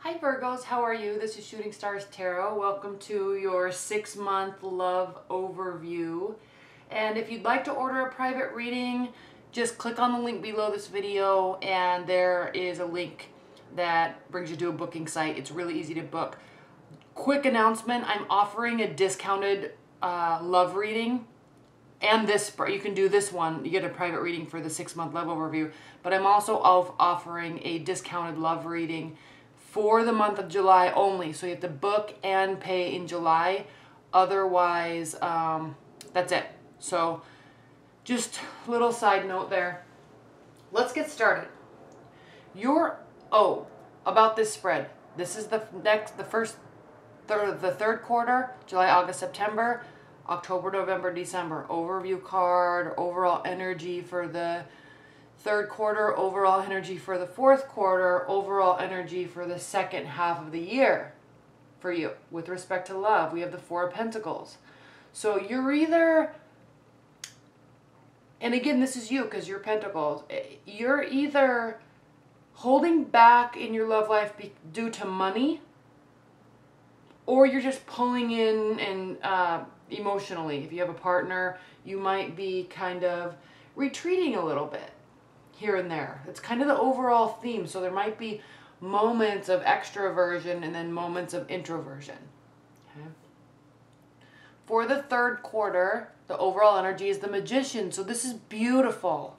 Hi Virgos, how are you? This is Shooting Stars Tarot. Welcome to your 6-month love overview. And if you'd like to order a private reading, just click on the link below this video and there is a link that brings you to a booking site. It's really easy to book. Quick announcement, I'm offering a discounted love reading. And this, you can do this one, you get a private reading for the 6-month love overview. But I'm also offering a discounted love reading for the month of July only. So you have to book and pay in July. Otherwise, that's it. So just a little side note there. Let's get started. About this spread. This is the third quarter, July, August, September, October, November, December. Overview card, overall energy for the third quarter, overall energy for the fourth quarter, overall energy for the second half of the year for you. With respect to love, we have the Four of Pentacles. So you're either, and again, this is you because you're Pentacles, you're either holding back in your love life due to money, or you're just pulling in and emotionally. If you have a partner, you might be kind of retreating a little bit here and there. It's kind of the overall theme. So there might be moments of extroversion and then moments of introversion. Okay. For the third quarter, the overall energy is the Magician. So this is beautiful.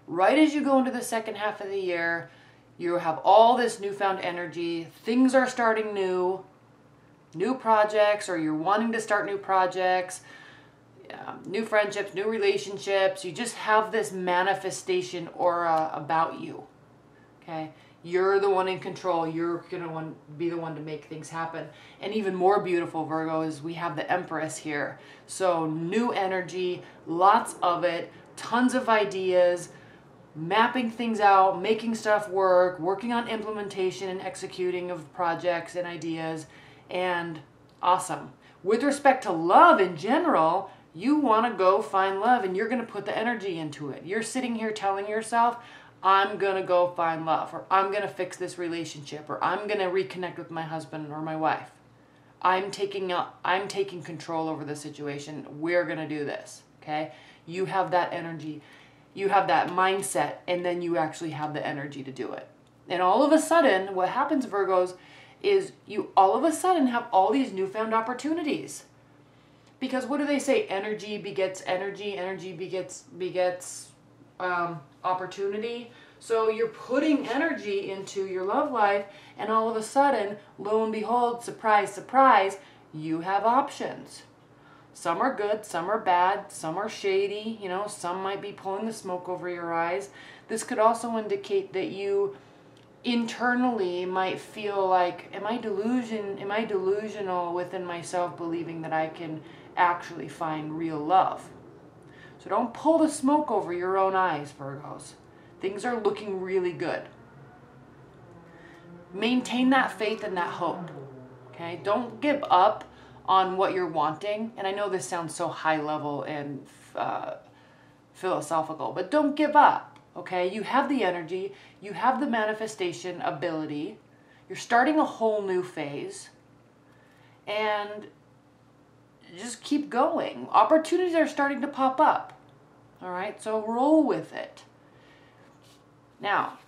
Right as you go into the second half of the year, you have all this newfound energy. Things are starting new projects, or you're wanting to start new projects, new friendships, new relationships. You just have this manifestation aura about you. Okay, you're the one in control. You're gonna be the one to make things happen. And even more beautiful, Virgo, is we have the Empress here. So new energy, lots of it, tons of ideas, mapping things out, making stuff work, working on implementation and executing of projects and ideas, and awesome. With respect to love in general, you want to go find love and you're going to put the energy into it. You're sitting here telling yourself, I'm going to go find love, or I'm going to fix this relationship, or I'm going to reconnect with my husband or my wife. I'm taking control over the situation. We're going to do this. Okay? You have that energy. You have that mindset, and then you actually have the energy to do it. And all of a sudden, what happens, Virgos, is you all of a sudden have all these newfound opportunities. Because what do they say? Energy begets energy. Energy begets opportunity. So you're putting energy into your love life, and all of a sudden, lo and behold, surprise, surprise, you have options. Some are good, some are bad, some are shady. You know, some might be pulling the smoke over your eyes. This could also indicate that you internally might feel like, am I delusional within myself, believing that I can actually find real love? So don't pull the smoke over your own eyes, Virgos. Things are looking really good. Maintain that faith and that hope. Okay? Don't give up on what you're wanting. And I know this sounds so high level and philosophical, but don't give up. Okay, you have the energy, you have the manifestation ability, you're starting a whole new phase, and just keep going. Opportunities are starting to pop up. All right, so roll with it. Now,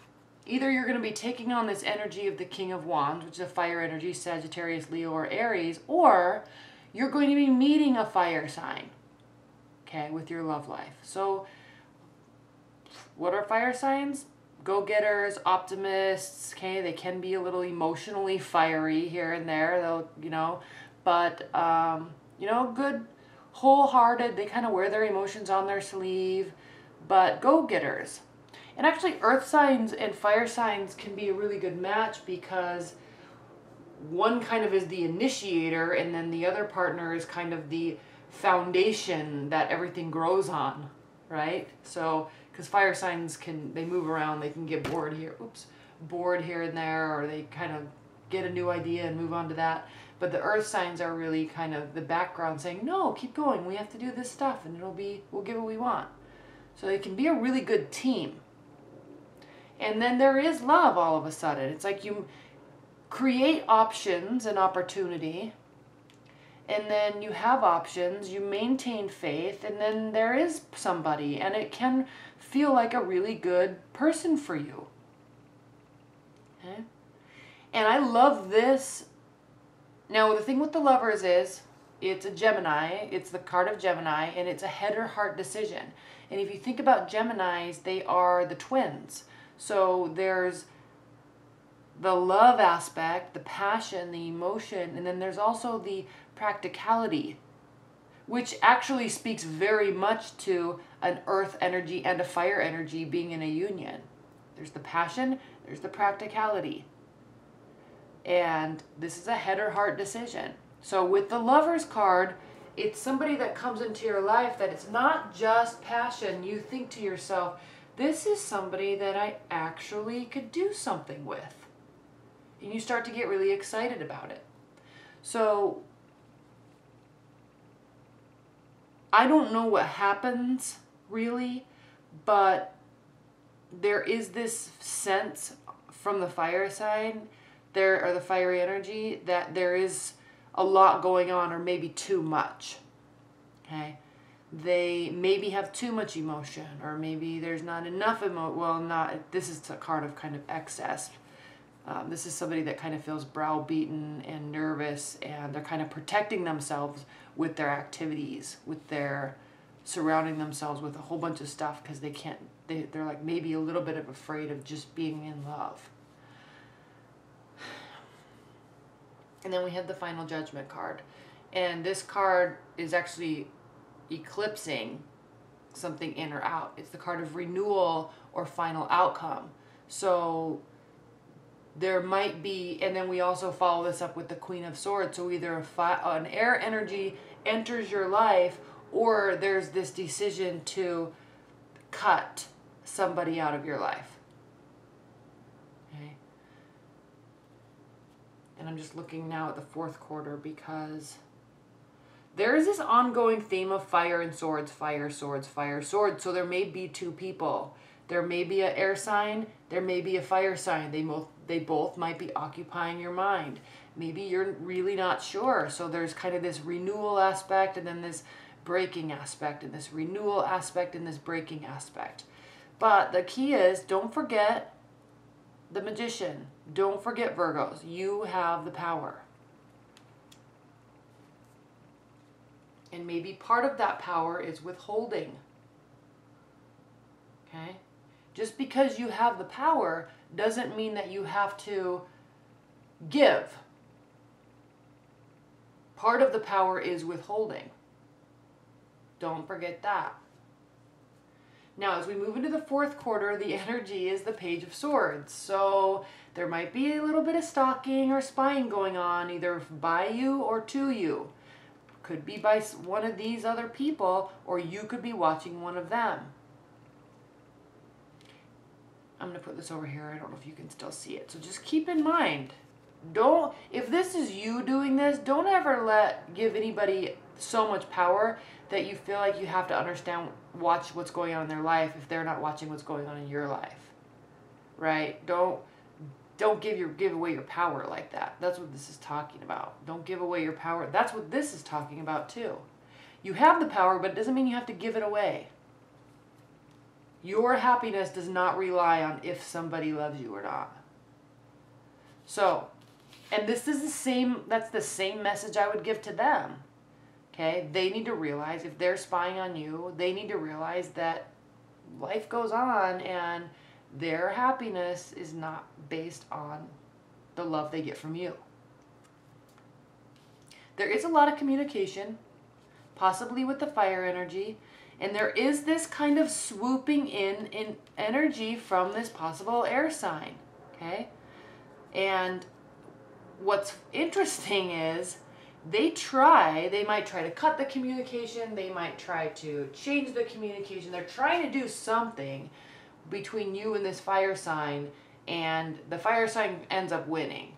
either you're going to be taking on this energy of the King of Wands, which is a fire energy, Sagittarius, Leo, or Aries, or you're going to be meeting a fire sign, okay, with your love life. So what are fire signs? Go-getters, optimists, okay? They can be a little emotionally fiery here and there, though, you know, but, you know, good, wholehearted. They kind of wear their emotions on their sleeve, but go-getters. And actually, earth signs and fire signs can be a really good match because one kind of is the initiator, and then the other partner is kind of the foundation that everything grows on, right? So, because fire signs they move around, they can get bored here and there, or they kind of get a new idea and move on to that. But the earth signs are really kind of the background saying, no, keep going, we have to do this stuff, and we'll get what we want. So they can be a really good team. And then there is love all of a sudden. It's like create options and opportunity, and then you have options, you maintain faith, and then there is somebody, and it can feel like a really good person for you. Okay? And I love this. Now, the thing with the Lovers is, it's a Gemini, it's the card of Gemini, and it's a head or heart decision. And if you think about Geminis, they are the twins. So there's the love aspect, the passion, the emotion, and then there's also the practicality, which actually speaks very much to an earth energy and a fire energy being in a union. There's the passion, there's the practicality. And this is a head or heart decision. So with the Lovers card, it's somebody that comes into your life that it's not just passion. You think to yourself, this is somebody that I actually could do something with. And you start to get really excited about it. So I don't know what happens really, but there is this sense from the fire side, or the fiery energy, that there is a lot going on, or maybe too much. Okay, they maybe have too much emotion, or maybe there's not enough emotion. Well, not. This is a card of kind of excess. This is somebody that kind of feels browbeaten and nervous, and they're kind of protecting themselves with their activities, with their surrounding themselves with a whole bunch of stuff because they can't. They're like maybe a little bit of afraid of just being in love. And then we have the Final Judgment card. And this card is actually eclipsing something in or out. It's the card of renewal or final outcome. So there might be, and then we also follow this up with the Queen of Swords. So either an air energy enters your life, or there's this decision to cut somebody out of your life. Okay. And I'm just looking now at the fourth quarter because there is this ongoing theme of fire and swords, fire, swords, fire, swords. So there may be two people. There may be an air sign. There may be a fire sign. They both might be occupying your mind. Maybe you're really not sure. So there's kind of this renewal aspect, and then this breaking aspect, and this renewal aspect, and this breaking aspect. But the key is, don't forget the Magician. Don't forget Virgos. You have the power. And maybe part of that power is withholding. Okay? Just because you have the power doesn't mean that you have to give. Part of the power is withholding. Don't forget that. Now, as we move into the fourth quarter, the energy is the Page of Swords. So there might be a little bit of stalking or spying going on, either by you or to you. Could be by one of these other people, or you could be watching one of them. I'm going to put this over here. I don't know if you can still see it. So just keep in mind, if this is you doing this, don't ever give anybody so much power that you feel like you have to watch what's going on in their life if they're not watching what's going on in your life. Right? Don't give away your power like that. That's what this is talking about. Don't give away your power. That's what this is talking about too. You have the power, but it doesn't mean you have to give it away. Your happiness does not rely on if somebody loves you or not. So, and this is that's the same message I would give to them. Okay? They need to realize, if they're spying on you, they need to realize that life goes on and their happiness is not based on the love they get from you. There is a lot of communication, possibly with the fire energy, and there is this kind of swooping in energy from this possible air sign. Okay? And what's interesting is they might try to cut the communication, they might try to change the communication, they're trying to do something between you and this fire sign, and the fire sign ends up winning.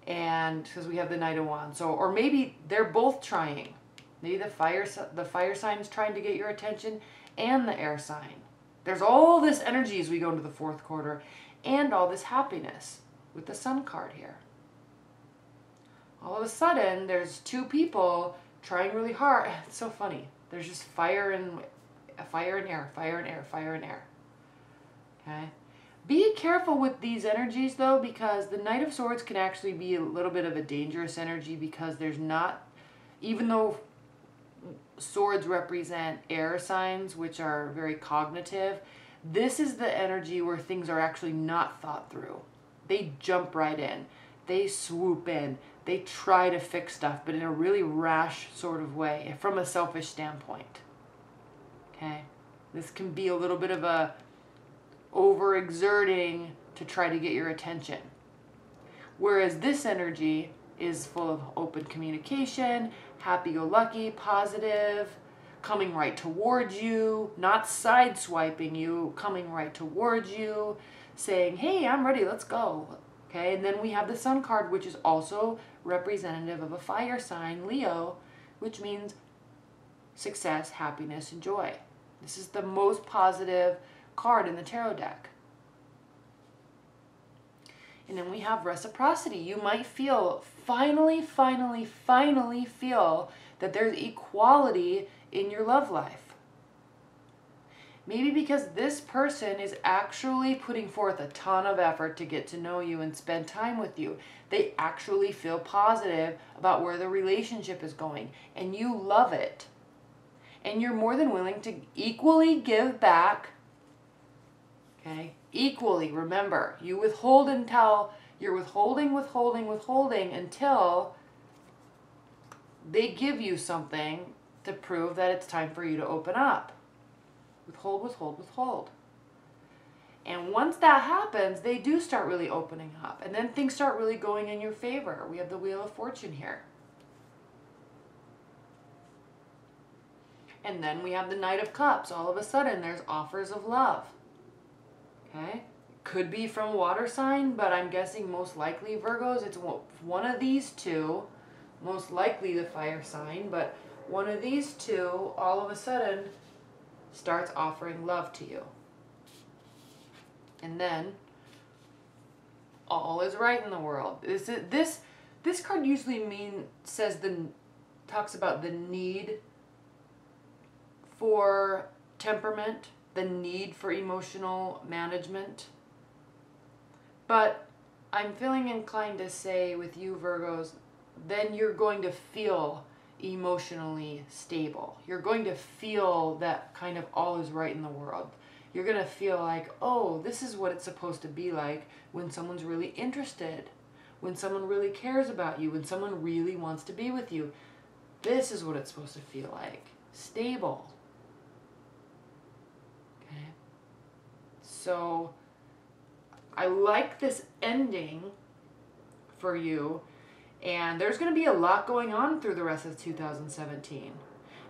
And because we have the Knight of Wands. So, or maybe they're both trying. Maybe the fire sign's trying to get your attention, and the air sign. There's all this energy as we go into the fourth quarter, and all this happiness with the Sun card here. all of a sudden there's two people trying really hard. It's so funny. There's just fire and air, fire and air, fire and air. Okay? Be careful with these energies though, because the Knight of Swords can actually be a little bit of a dangerous energy, because there's not, even though swords represent air signs, which are very cognitive, this is the energy where things are actually not thought through. They jump right in. They swoop in. They try to fix stuff, but in a really rash sort of way, from a selfish standpoint. Okay? This can be a little bit of a overexerting to try to get your attention. Whereas this energy is full of open communication, happy-go-lucky, positive, coming right towards you, not sideswiping you, coming right towards you, saying, hey, I'm ready, let's go. Okay, and then we have the Sun card, which is also representative of a fire sign, Leo, which means success, happiness, and joy. This is the most positive card in the tarot deck. And then we have reciprocity. You might feel, finally feel that there's equality in your love life. Maybe because this person is actually putting forth a ton of effort to get to know you and spend time with you. They actually feel positive about where the relationship is going, and you love it. And you're more than willing to equally give back. Okay? Equally, remember, you withhold until you're withholding until they give you something to prove that it's time for you to open up. Withhold. And once that happens, they do start really opening up. And then things start really going in your favor. We have the Wheel of Fortune here. And then we have the Knight of Cups. All of a sudden, there's offers of love. Okay? Could be from water sign, but I'm guessing most likely Virgos. It's one of these two. Most likely the fire sign, but one of these two all of a sudden starts offering love to you. And then all is right in the world. This card usually talks about the need for temperament, the need for emotional management. But I'm feeling inclined to say with you Virgos, then you're going to feel emotionally stable. You're going to feel that kind of all is right in the world. You're going to feel like, oh, this is what it's supposed to be like when someone's really interested, when someone really cares about you, when someone really wants to be with you. This is what it's supposed to feel like. Stable. Okay? So I like this ending for you. And there's going to be a lot going on through the rest of 2017.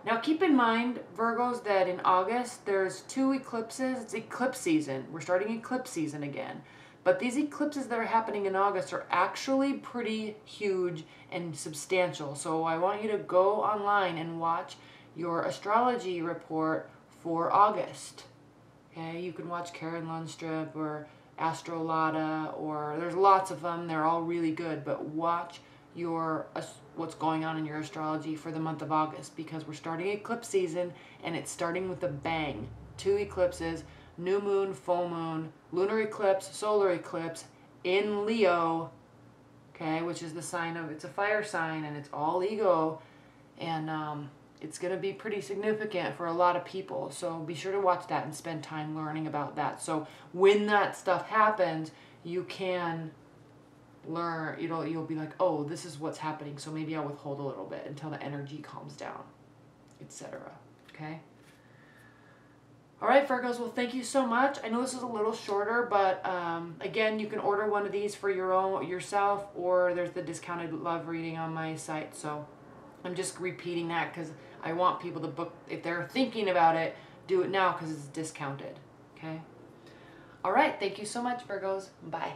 Now keep in mind, Virgos, that in August there's 2 eclipses. It's eclipse season. We're starting eclipse season again. But these eclipses that are happening in August are actually pretty huge and substantial. So I want you to go online and watch your astrology report for August. Okay, you can watch Karen Lundstrup or Astrolata, or there's lots of them. They're all really good, but watch what's going on in your astrology for the month of August, because we're starting eclipse season and it's starting with a bang. 2 eclipses, new moon, full moon, lunar eclipse, solar eclipse in Leo, okay, which is the sign of, it's a fire sign and it's all ego, and it's going to be pretty significant for a lot of people. So be sure to watch that and spend time learning about that. So when that stuff happens, you can learn, you'll be like, oh, this is what's happening, so maybe I'll withhold a little bit until the energy calms down, etc. Okay? All right, Virgos, well, thank you so much. I know this is a little shorter, but again, you can order one of these for yourself, or there's the discounted love reading on my site. So I'm just repeating that because I want people to book, if they're thinking about it, do it now because it's discounted. Okay? All right, thank you so much, Virgos. Bye.